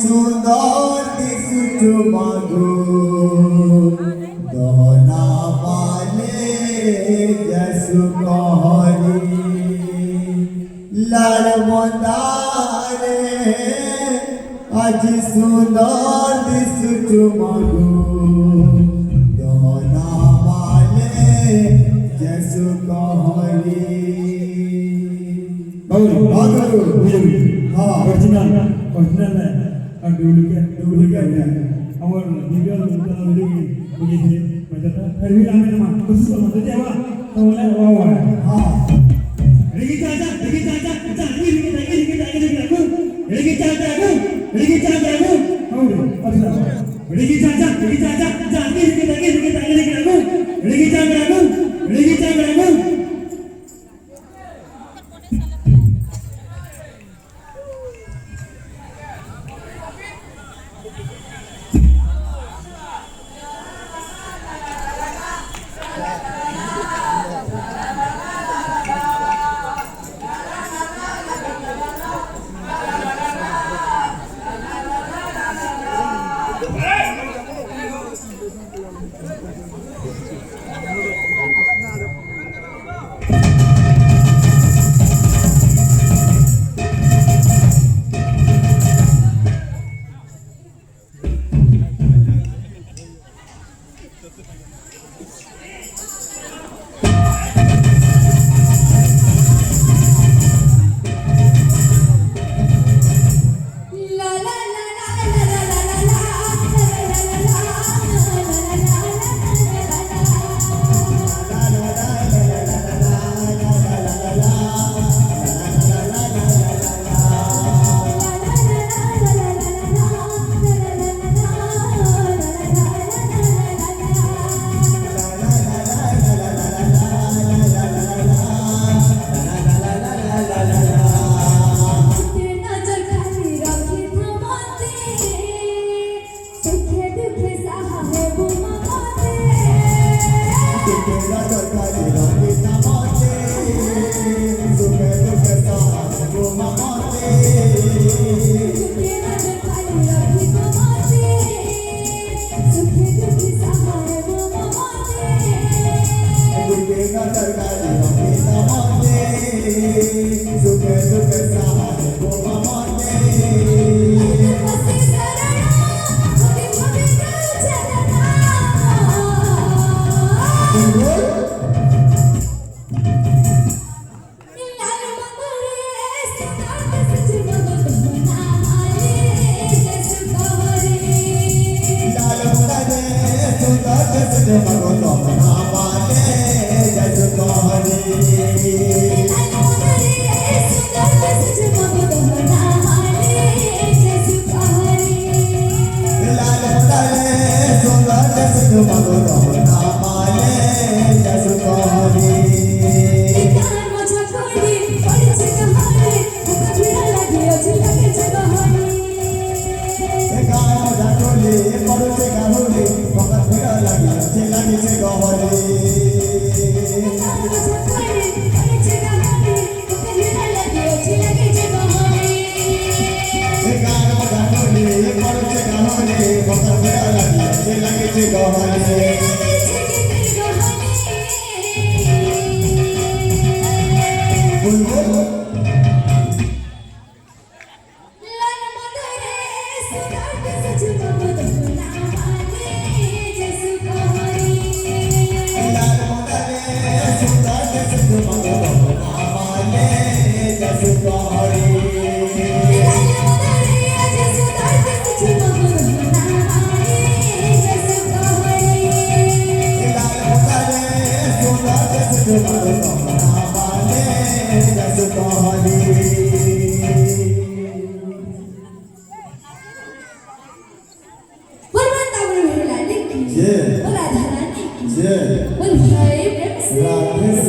सुंदर दिसुच मागो दोना माले जसु कहरी लाल मंदारे आज सुंदर दिसुच मागो दोना माले जसु कहरी हाँ ओरिजिनल है और डुप्लीकेट है और वीडियो मुझे बजाता फिर भी आने ना कुछ समझ जाएगा तो वो है हाँ रिगी चाचा भक्त मेरा लगी से लगे छे गहने बोल बोल लाल मोदरे सुंदर जस मगो नामाले जस कहरी लाल मोदरे सुंदर जस मगो नामाले जस कहरी Bermantap berbulan ये Beradharan ये Berhai Bremsi राधे